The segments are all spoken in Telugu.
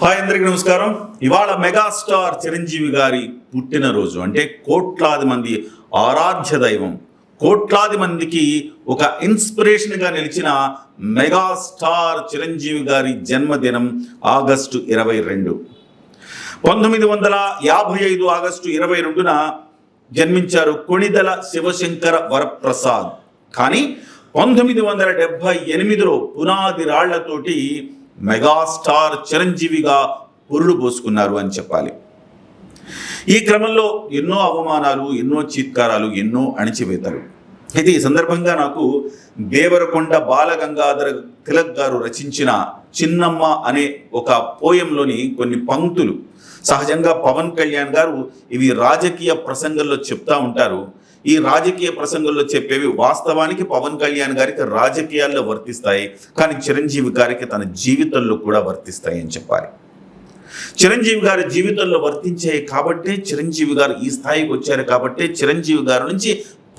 హాయ్ అందరికీ నమస్కారం. ఇవాళ మెగాస్టార్ చిరంజీవి గారి పుట్టినరోజు. అంటే కోట్లాది మంది ఆరాధ్య దైవం, కోట్లాది మందికి ఒక ఇన్స్పిరేషన్గా నిలిచిన మెగాస్టార్ చిరంజీవి గారి జన్మదినం ఆగస్టు 22. 1955 ఆగస్టు 22న జన్మించారు కొణిదెల శివశంకర వరప్రసాద్. కానీ 1978లో పునాది రాళ్లతోటి మెగాస్టార్ చిరంజీవిగా పురుడు పోసుకున్నారు అని చెప్పాలి. ఈ క్రమంలో ఎన్నో అవమానాలు, ఎన్నో చీత్కారాలు, ఎన్నో అణిచివేతలు. అయితే ఈ సందర్భంగా నాకు దేవరకొండ బాలగంగాధర తిలక్ గారు రచించిన చిన్నమ్మ అనే ఒక పోయంలోని కొన్ని పంక్తులు, సహజంగా పవన్ కళ్యాణ్ గారు ఇవి రాజకీయ ప్రసంగంలో చెప్తా ఉంటారు. ఈ రాజకీయ ప్రసంగంలో చెప్పేవి వాస్తవానికి పవన్ కళ్యాణ్ గారికి రాజకీయాల్లో వర్తిస్తాయి, కానీ చిరంజీవి గారికి తన జీవితంలో కూడా వర్తిస్తాయి అని చెప్పాలి. చిరంజీవి గారి జీవితంలో వర్తించాయి కాబట్టే చిరంజీవి గారు ఈ స్థాయికి వచ్చారు. కాబట్టే చిరంజీవి గారి నుంచి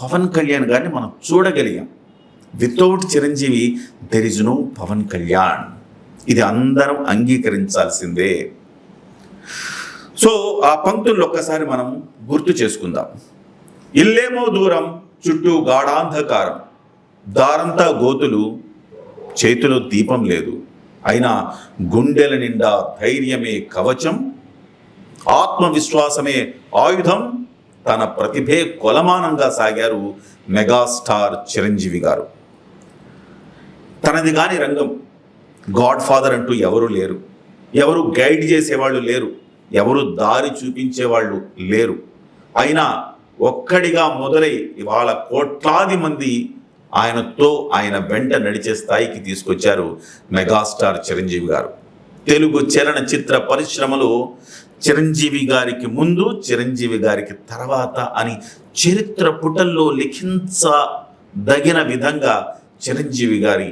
పవన్ కళ్యాణ్ గారిని మనం చూడగలిగాం. Without Chiranjeevi there is no Pawan Kalyan. ఇది అందరం అంగీకరించాల్సిందే. సో ఆ పంక్తుల్లో ఒక్కసారి మనం గుర్తు చేసుకుందాం. ఇల్లేమో దూరం, చుట్టూ గాఢాంధకారం, దారంతా గోతులు, చేతిలో దీపం లేదు, అయినా గుండెల నిండా ధైర్యమే కవచం, ఆత్మవిశ్వాసమే ఆయుధం, తన ప్రతిభే కొలమానంగా సాగారు మెగాస్టార్ చిరంజీవి గారు. తనది కాని రంగం, గాడ్ ఫాదర్ అంటూ ఎవరు లేరు, ఎవరు గైడ్ చేసేవాళ్ళు లేరు, ఎవరు దారి చూపించేవాళ్ళు లేరు. అయినా ఒక్కడిగా మొదలై ఇవాళ కోట్లాది మంది ఆయనతో ఆయన వెంట నడిచే స్థాయికి తీసుకొచ్చారు మెగాస్టార్ చిరంజీవి గారు. తెలుగు చలనచిత్ర పరిశ్రమలో చిరంజీవి గారికి ముందు, చిరంజీవి గారికి తర్వాత అని చరిత్ర పుటల్లో లిఖించదగిన విధంగా చిరంజీవి గారి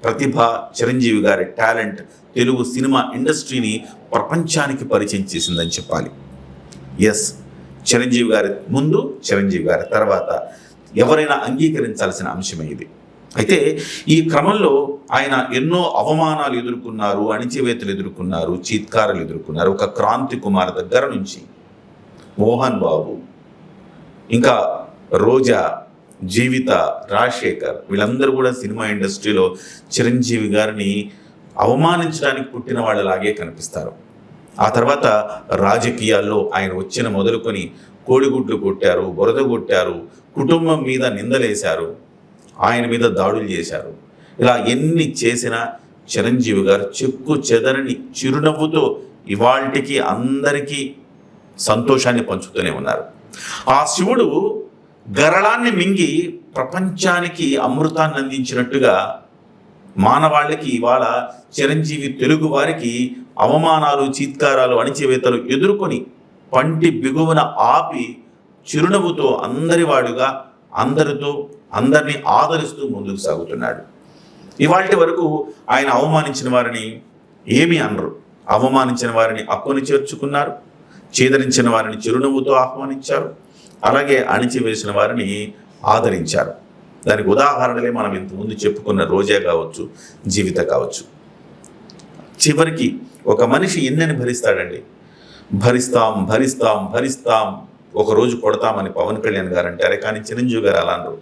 ప్రతిభ, చిరంజీవి గారి టాలెంట్ తెలుగు సినిమా ఇండస్ట్రీని ప్రపంచానికి పరిచయం చేసిందని చెప్పాలి. ఎస్, చిరంజీవి గారి ముందు, చిరంజీవి గారి తర్వాత ఎవరైనా అంగీకరించాల్సిన అంశమే ఇది. అయితే ఈ క్రమంలో ఆయన ఎన్నో అవమానాలు ఎదుర్కొన్నారు, అణిచివేతలు ఎదుర్కొన్నారు, చీత్కారాలు ఎదుర్కొన్నారు. ఒక క్రాంతి కుమార్ దగ్గర నుంచి మోహన్ బాబు, ఇంకా రోజా, జీవిత, రాజశేఖర్, వీళ్ళందరూ కూడా సినిమా ఇండస్ట్రీలో చిరంజీవి గారిని అవమానించడానికి పుట్టిన వాళ్ళలాగే కనిపిస్తారు. ఆ తర్వాత రాజకీయాల్లో ఆయన వచ్చిన మొదలుకొని కోడిగుడ్లు కొట్టారు, బురద కొట్టారు, కుటుంబం మీద నిందలేశారు, ఆయన మీద దాడులు చేశారు. ఇలా ఎన్ని చేసినా చిరంజీవి గారు చెక్కు చెదరని చిరునవ్వుతో ఇవాల్టికి అందరికీ సంతోషాన్ని పంచుతూనే ఉన్నారు. ఆ శివుడు గరళాన్ని మింగి ప్రపంచానికి అమృతాన్ని అందించినట్టుగా మానవాళికి ఇవాళ చిరంజీవి తెలుగు వారికి అవమానాలు, చీత్కారాలు, అణిచివేతలు ఎదుర్కొని పంటి బిగువన ఆపి చిరునవ్వుతో అందరివాడుగా అందరితో అందరినీ ఆదరిస్తూ ముందుకు సాగుతున్నాడు. ఇవాల్టి వరకు ఆయన అవమానించిన వారిని ఏమీ అనరు. అవమానించిన వారిని అక్కుని చేర్చుకున్నారు, చేదరించిన వారిని చిరునవ్వుతో ఆహ్వానించారు, అలాగే అణిచివేసిన వారిని ఆదరించారు. దానికి ఉదాహరణలే మనం ఇంతకుముందు చెప్పుకున్న రోజా కావచ్చు, జీవిత కావచ్చు. చివరికి ఒక మనిషి ఎన్నని భరిస్తాడండి? భరిస్తాం భరిస్తాం భరిస్తాం, ఒకరోజు కొడతామని పవన్ కళ్యాణ్ గారు అంటారే, కానీ చిరంజీవి గారు అలా అన్నారు.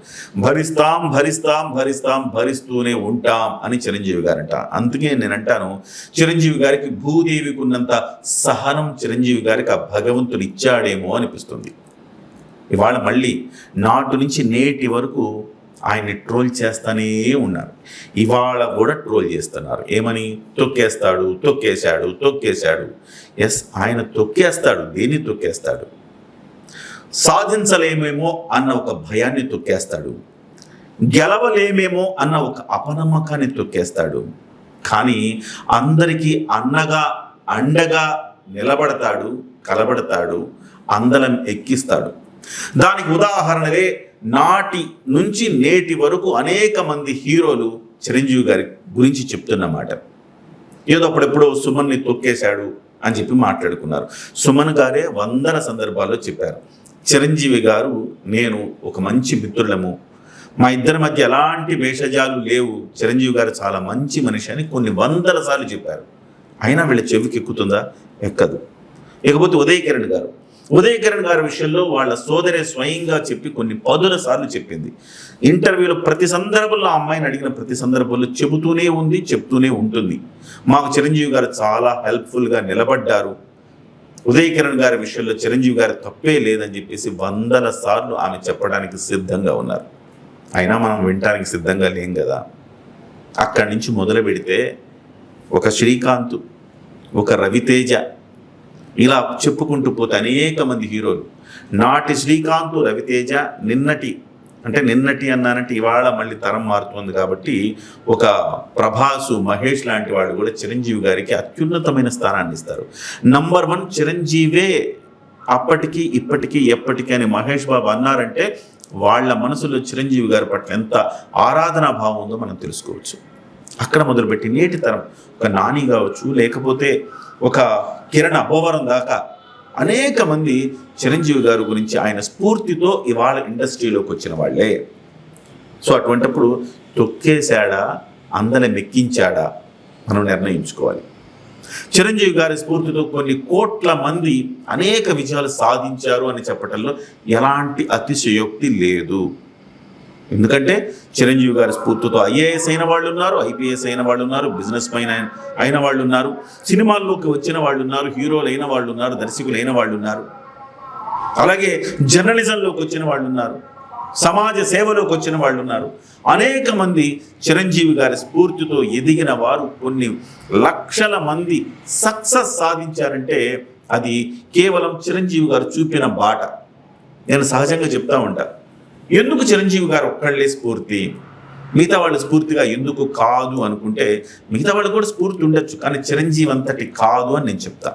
భరిస్తాం భరిస్తాం భరిస్తాం భరిస్తూనే ఉంటాం అని చిరంజీవి గారు అంట. అందుకే నేను అంటాను, చిరంజీవి గారికి భూదేవికి ఉన్నంత సహనం చిరంజీవి గారికి ఆ భగవంతుడు ఇచ్చాడేమో అనిపిస్తుంది. ఇవాళ మళ్ళీ నాటు నుంచి నేటి వరకు ఆయన్ని ట్రోల్ చేస్తానే ఉన్నారు. ఇవాళ కూడా ట్రోల్ చేస్తున్నారు. ఏమని? తొక్కేస్తాడు, తొక్కేశాడు, తొక్కేశాడు. ఎస్, ఆయన తొక్కేస్తాడు. దేన్ని తొక్కేస్తాడు? సాధించలేమేమో అన్న ఒక భయాన్ని తొక్కేస్తాడు, గెలవలేమేమో అన్న ఒక అపనమ్మకాన్ని తొక్కేస్తాడు. కానీ అందరికీ అన్నగా అండగా నిలబడతాడు, కలబడతాడు, అందలం ఎక్కిస్తాడు. దానికి ఉదాహరణలే నాటి నుంచి నేటి వరకు అనేక మంది హీరోలు చిరంజీవి గారి గురించి చెప్తున్నమాట. ఏదో అప్పుడెప్పుడో సుమన్ని తొక్కేశాడు అని చెప్పి మాట్లాడుకున్నారు. సుమన్ గారే వందల సందర్భాల్లో చెప్పారు, చిరంజీవి గారు నేను ఒక మంచి మిత్రులము, మా ఇద్దరి మధ్య ఎలాంటి భేషజాలు లేవు, చిరంజీవి గారు చాలా మంచి మనిషి అని కొన్ని వందల సార్లు చెప్పారు. అయినా వీళ్ళ చెవికి ఎక్కుతుందా? ఎక్కదు. ఇకపోతే ఉదయ్ కిరణ్ గారి విషయంలో వాళ్ళ సోదరే స్వయంగా చెప్పి కొన్ని పదుల సార్లు చెప్పింది. ఇంటర్వ్యూలో ప్రతి సందర్భంలో ఆ అమ్మాయిని అడిగిన ప్రతి సందర్భంలో చెప్తూనే ఉంటుంది. మాకు చిరంజీవి గారు చాలా హెల్ప్ఫుల్గా నిలబడ్డారు, ఉదయ్ కిరణ్ గారి విషయంలో చిరంజీవి గారి తప్పే లేదని చెప్పేసి వందల సార్లు ఆమె చెప్పడానికి సిద్ధంగా ఉన్నారు. అయినా మనం వినటానికి సిద్ధంగా లేం కదా. అక్కడి నుంచి మొదలు పెడితే ఒక శ్రీకాంత్, ఒక రవితేజ, ఇలా చెప్పుకుంటూ పోతే అనేక మంది హీరోలు. నాటి శ్రీకాంత్, రవితేజ, నిన్నటి అన్నానంటే ఇవాళ మళ్ళీ తరం మారుతుంది కాబట్టి ఒక ప్రభాసు, మహేష్ లాంటి వాళ్ళు కూడా చిరంజీవి గారికి అత్యున్నతమైన స్థానాన్ని ఇస్తారు. నంబర్ 1 చిరంజీవే అప్పటికి ఇప్పటికీ ఎప్పటికీ అని మహేష్ బాబు అన్నారంటే వాళ్ళ మనసులో చిరంజీవి గారి పట్ల ఎంత ఆరాధనా భావం ఉందో మనం తెలుసుకోవచ్చు. అక్కడ మొదలుపెట్టి నేటి తరం ఒక నాని కావచ్చు, లేకపోతే ఒక కిరణ్ అబ్బవరం దాకా అనేక మంది చిరంజీవి గారి గురించి ఆయన స్ఫూర్తితో ఇవాళ ఇండస్ట్రీలోకి వచ్చిన వాళ్ళే. సో అటువంటిప్పుడు తొక్కేశాడా, అందరిని మెక్కించాడా మనం నిర్ణయించుకోవాలి. చిరంజీవి గారి స్ఫూర్తితో కొన్ని కోట్ల మంది అనేక విజయాలు సాధించారు అని చెప్పడంలో ఎలాంటి అతిశయోక్తి లేదు. ఎందుకంటే చిరంజీవి గారి స్ఫూర్తితో ఐఏఎస్ అయిన వాళ్ళు ఉన్నారు, ఐపీఎస్ అయిన వాళ్ళు ఉన్నారు, బిజినెస్ మైన్ అయిన వాళ్ళు ఉన్నారు, సినిమాల్లోకి వచ్చిన వాళ్ళు ఉన్నారు, హీరోలు అయిన వాళ్ళు ఉన్నారు, దర్శకులు అయిన వాళ్ళు ఉన్నారు, అలాగే జర్నలిజంలోకి వచ్చిన వాళ్ళు ఉన్నారు, సమాజ సేవలోకి వచ్చిన వాళ్ళు ఉన్నారు. అనేక మంది చిరంజీవి గారి స్ఫూర్తితో ఎదిగిన వారు కొన్ని లక్షల మంది సక్సెస్ సాధించారంటే అది కేవలం చిరంజీవి గారు చూపిన బాట. నేను సహజంగా చెప్తా ఉంటా, ఎందుకు చిరంజీవి గారు ఒక్కళ్ళే స్ఫూర్తి, మిగతా వాళ్ళు స్ఫూర్తిగా ఎందుకు కాదు అనుకుంటే, మిగతా వాళ్ళు కూడా స్ఫూర్తి ఉండొచ్చు, కానీ చిరంజీవి అంతటి కాదు అని నేను చెప్తా.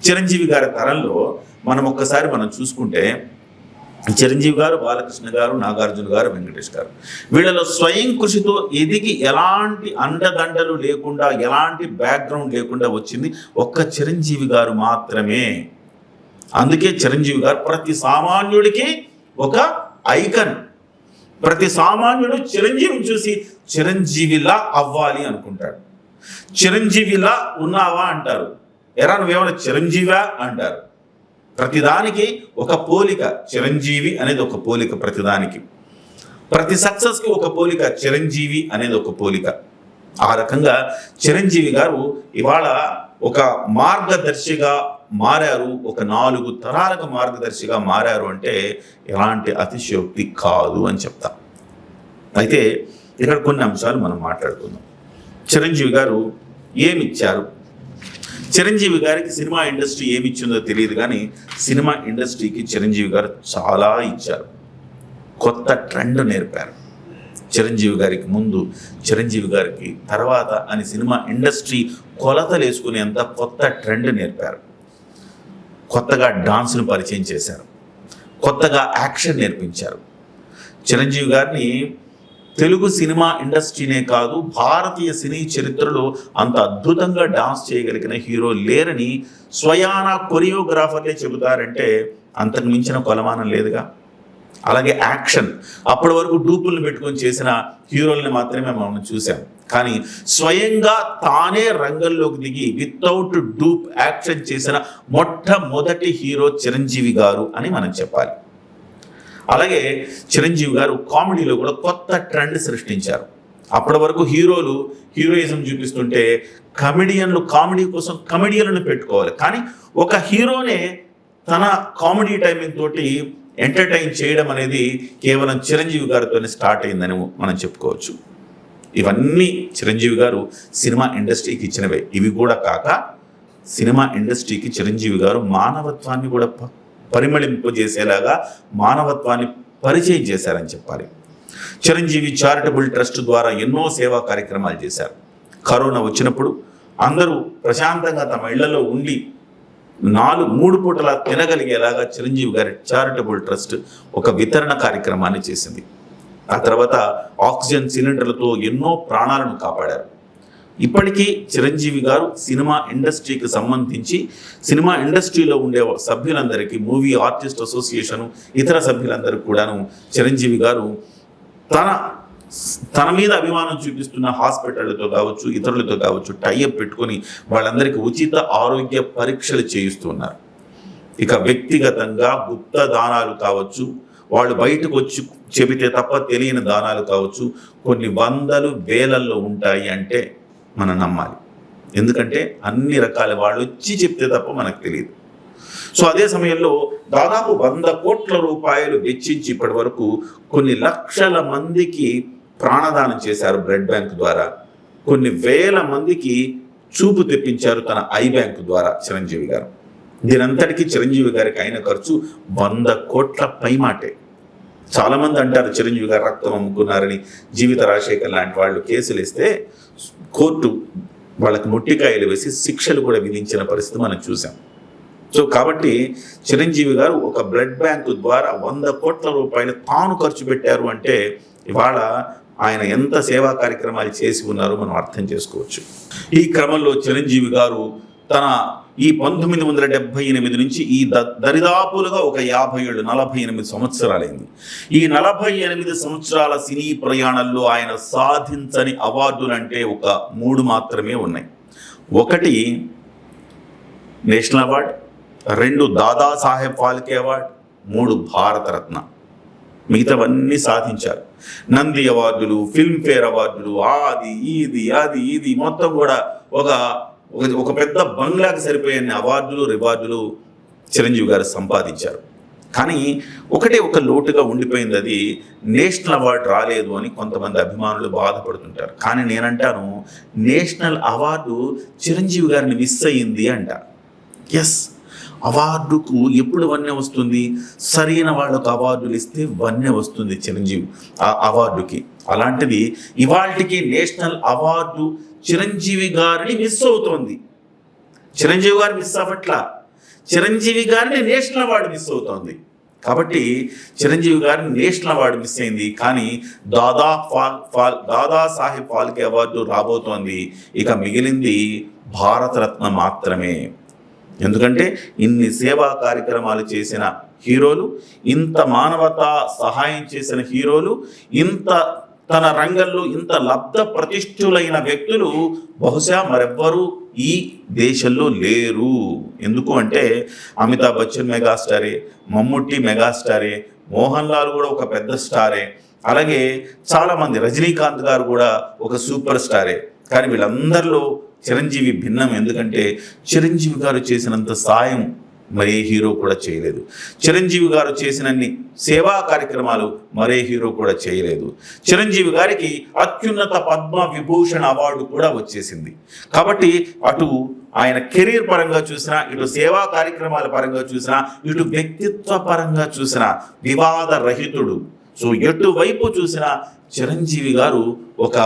చిరంజీవి గారి తరంలో మనం చూసుకుంటే చిరంజీవి గారు, బాలకృష్ణ గారు, నాగార్జున గారు, వెంకటేష్ గారు, వీళ్ళలో స్వయం కృషితో ఎదిగి ఎలాంటి అండదండలు లేకుండా, ఎలాంటి బ్యాక్గ్రౌండ్ లేకుండా వచ్చింది ఒక్క చిరంజీవి గారు మాత్రమే. అందుకే చిరంజీవి గారు ప్రతి సామాన్యుడికి ఒక ఐకన్. ప్రతి సామాన్యుడు చిరంజీవిని చూసి చిరంజీవిలా అవ్వాలి అనుకుంటాడు. చిరంజీవిలా ఉన్నావా అంటారు, ఎరా నువ్వేమైనా చిరంజీవా అంటారు. ప్రతిదానికి ఒక పోలిక, చిరంజీవి అనేది ఒక పోలిక ప్రతిదానికి. ప్రతి సక్సెస్కి ఒక పోలిక, చిరంజీవి అనేది ఒక పోలిక. ఆ రకంగా చిరంజీవి గారు ఇవాళ ఒక మార్గదర్శిగా మారారు, ఒక 4 తరాలకు మార్గదర్శిగా మారారు అంటే ఎలాంటి అతిశయోక్తి కాదు అని చెప్తా. అయితే ఇక్కడ కొన్ని అంశాలు మనం మాట్లాడుకుందాం. చిరంజీవి గారు ఏమిచ్చారు? చిరంజీవి గారికి సినిమా ఇండస్ట్రీ ఏమిచ్చిందో తెలియదు, కానీ సినిమా ఇండస్ట్రీకి చిరంజీవి గారు చాలా ఇచ్చారు. కొత్త ట్రెండ్ నేర్పారు. చిరంజీవి గారికి ముందు, చిరంజీవి గారికి తర్వాత అని సినిమా ఇండస్ట్రీ కొలతలు వేసుకునేంత కొత్త ట్రెండ్ నేర్పారు. కొత్తగా డాన్స్ను పరిచయం చేశారు, కొత్తగా యాక్షన్ నేర్పించారు. చిరంజీవి గారిని తెలుగు సినిమా ఇండస్ట్రీనే కాదు, భారతీయ సినీ చరిత్రలో అంత అద్భుతంగా డాన్స్ చేయగలిగిన హీరో లేరని స్వయాన కొరియోగ్రాఫర్లే చెబుతారంటే అంతకు మించిన కొలమానం లేదుగా. అలాగే యాక్షన్, అప్పటి వరకు డూపులను పెట్టుకొని చేసిన హీరోల్ని మాత్రమే మనం చూసాం, కానీ స్వయంగా తానే రంగంలోకి దిగి వితౌట్ డూప్ యాక్షన్ చేసిన మొట్టమొదటి హీరో చిరంజీవి గారు అని మనం చెప్పాలి. అలాగే చిరంజీవి గారు కామెడీలో కూడా కొత్త ట్రెండ్ సృష్టించారు. అప్పటి వరకు హీరోలు హీరోయిజం చూపిస్తుంటే కమెడియన్లు కామెడీ కోసం కమెడియన్లను పెట్టుకోవాలి, కానీ ఒక హీరోనే తన కామెడీ టైమింగ్ తోటి ఎంటర్టైన్ చేయడం అనేది కేవలం చిరంజీవి గారితోనే స్టార్ట్ అయిందని మనం చెప్పుకోవచ్చు. ఇవన్నీ చిరంజీవి గారు సినిమా ఇండస్ట్రీకి ఇచ్చినవే. ఇవి కూడా కాక సినిమా ఇండస్ట్రీకి చిరంజీవి గారు మానవత్వాన్ని కూడా పరిమళింపజేసేలాగా మానవత్వాన్ని పరిచయం చేశారని చెప్పాలి. చిరంజీవి చారిటబుల్ ట్రస్ట్ ద్వారా ఎన్నో సేవా కార్యక్రమాలు చేశారు. కరోనా వచ్చినప్పుడు అందరూ ప్రశాంతంగా తమ ఇళ్లలో ఉండి 3 పూటలా తినగలిగేలాగా చిరంజీవి గారి చారిటబుల్ ట్రస్ట్ ఒక వితరణ కార్యక్రమాన్ని చేసింది. ఆ తర్వాత ఆక్సిజన్ సిలిండర్లతో ఎన్నో ప్రాణాలను కాపాడారు. ఇప్పటికీ చిరంజీవి గారు సినిమా ఇండస్ట్రీకి సంబంధించి సినిమా ఇండస్ట్రీలో ఉండే సభ్యులందరికీ, మూవీ ఆర్టిస్ట్ అసోసియేషన్ ఇతర సభ్యులందరికీ కూడాను చిరంజీవి గారు తన తన మీద అభిమానం చూపిస్తున్న హాస్పిటళ్లతో కావచ్చు, ఇతరులతో కావచ్చు టైఅప్ పెట్టుకొని వాళ్ళందరికీ ఉచిత ఆరోగ్య పరీక్షలు చేయిస్తున్నారు. ఇక వ్యక్తిగతంగా గుప్త దానాలు కావచ్చు, వాళ్ళు బయటకు వచ్చి చెబితే తప్ప తెలియని దానాలు కావచ్చు, కొన్ని వందలు వేలల్లో ఉంటాయి అంటే మనం నమ్మాలి. ఎందుకంటే అన్ని రకాల వాళ్ళు వచ్చి చెప్తే తప్ప మనకు తెలియదు. సో అదే సమయంలో దాదాపు 100 కోట్ల రూపాయలు వెచ్చించి ఇప్పటి వరకు కొన్ని లక్షల మందికి ప్రాణదానం చేశారు బ్లడ్ బ్యాంక్ ద్వారా. కొన్ని వేల మందికి చూపు తెప్పించారు తన ఐ బ్యాంక్ ద్వారా చిరంజీవి గారు. దీనంతటికీ చిరంజీవి గారికి అయిన ఖర్చు 100 కోట్ల పైమాటే. చాలామంది అంటారు చిరంజీవి గారు రక్తం అమ్ముకున్నారని. జీవిత రాజశేఖర్ లాంటి వాళ్ళు కేసులు ఇస్తే కోర్టు వాళ్ళకి మొట్టికాయలు వేసి శిక్షలు కూడా విధించిన పరిస్థితి మనం చూసాం. సో కాబట్టి చిరంజీవి గారు ఒక బ్లడ్ బ్యాంకు ద్వారా 100 కోట్ల రూపాయలు తాను ఖర్చు పెట్టారు అంటే ఇవాళ ఆయన ఎంత సేవా కార్యక్రమాలు చేసి ఉన్నారో మనం అర్థం చేసుకోవచ్చు. ఈ క్రమంలో చిరంజీవి గారు తన ఈ 1978 నుంచి ఈ దరిదాపులుగా ఒక 50 ఏళ్ళు, 48 సంవత్సరాలైంది. ఈ 48 సంవత్సరాల సినీ ప్రయాణంలో ఆయన సాధించని అవార్డులు అంటే ఒక 3 మాత్రమే ఉన్నాయి. 1 national award, 2 Dadasaheb Phalke award, 3 Bharat Ratna. మిగతావన్నీ సాధించారు. నంది అవార్డులు, ఫిల్మ్ఫేర్ అవార్డులు, అది ఇది మొత్తం కూడా ఒక పెద్ద బంగ్లాకి సరిపోయే అవార్డులు, రివార్డులు చిరంజీవి గారు సంపాదించారు. కానీ ఒక లోటుగా ఉండిపోయింది, అది నేషనల్ అవార్డు రాలేదు అని కొంతమంది అభిమానులు బాధపడుతుంటారు. కానీ నేనంటాను నేషనల్ అవార్డు చిరంజీవి గారిని మిస్ అయ్యింది అంట. ఎస్, అవార్డుకు ఎప్పుడు వన్నె వస్తుంది? సరైన వాళ్ళకు అవార్డులు ఇస్తే వన్నె వస్తుంది చిరంజీవి ఆ అవార్డుకి. అలాంటిది ఇవాళకి నేషనల్ అవార్డు చిరంజీవి గారిని మిస్ అవుతోంది. చిరంజీవి గారు మిస్ అవ్వట్లా, చిరంజీవి గారిని నేషనల్ అవార్డు మిస్ అవుతోంది. కాబట్టి చిరంజీవి గారిని నేషనల్ అవార్డు మిస్ అయింది, కానీ దాదాసాహెబ్ ఫాల్కే అవార్డు రాబోతోంది. ఇక మిగిలింది భారతరత్న మాత్రమే. ఎందుకంటే ఇన్ని సేవా కార్యక్రమాలు చేసిన హీరోలు, ఇంత మానవతా సహాయం చేసిన హీరోలు, ఇంత తన రంగంలో ఇంత లబ్ధ ప్రతిష్ఠులైన వ్యక్తులు బహుశా మరెవ్వరూ ఈ దేశంలో లేరు. ఎందుకు అంటే అమితాబ్ బచ్చన్ మెగాస్టారే, మమ్ముట్టి మెగాస్టారే, మోహన్ లాల్ కూడా ఒక పెద్ద స్టారే, అలాగే చాలామంది, రజనీకాంత్ గారు కూడా ఒక సూపర్ స్టారే. కానీ వీళ్ళందరిలో చిరంజీవి భిన్నం. ఎందుకంటే చిరంజీవి గారు చేసినంత సాయం మరే హీరో కూడా చేయలేదు. చిరంజీవి గారు చేసినన్ని సేవా కార్యక్రమాలు మరే హీరో కూడా చేయలేదు. చిరంజీవి గారికి అత్యున్నత పద్మ విభూషణ్ అవార్డు కూడా వచ్చేసింది. కాబట్టి అటు ఆయన కెరీర్ పరంగా చూసినా, ఇటు సేవా కార్యక్రమాల పరంగా చూసినా, ఇటు వ్యక్తిత్వ పరంగా చూసినా వివాద రహితుడు. సో ఎటువైపు చూసినా చిరంజీవి గారు ఒక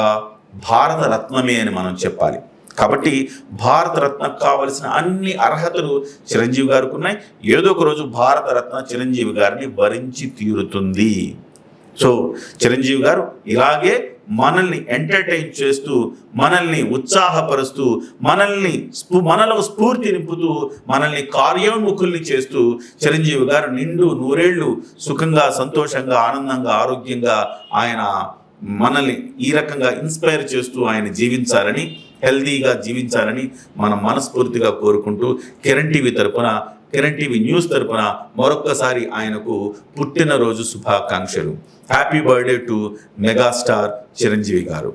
భారతరత్నమే అని మనం చెప్పాలి. కాబట్టి భారతరత్నకు కావలసిన అన్ని అర్హతలు చిరంజీవి గారికి ఉన్నాయి. ఏదో ఒక రోజు భారతరత్న చిరంజీవి గారిని వరించి తీరుతుంది. సో చిరంజీవి గారు ఇలాగే మనల్ని ఎంటర్టైన్ చేస్తూ, మనల్ని ఉత్సాహపరుస్తూ, మనలో స్ఫూర్తి నింపుతూ, మనల్ని కార్యోన్ముఖుల్ని చేస్తూ చిరంజీవి గారు నిండు నూరేళ్లు సుఖంగా, సంతోషంగా, ఆనందంగా, ఆరోగ్యంగా ఆయన మనల్ని ఈ రకంగా ఇన్స్పైర్ చేస్తూ ఆయన జీవించాలని, హెల్దీగా జీవించాలని మనం మనస్ఫూర్తిగా కోరుకుంటూ కిరణ్ టీవీ న్యూస్ తరపున మరొక్కసారి ఆయనకు పుట్టినరోజు శుభాకాంక్షలు. Happy birthday to megastar Chiranjeevi గారు.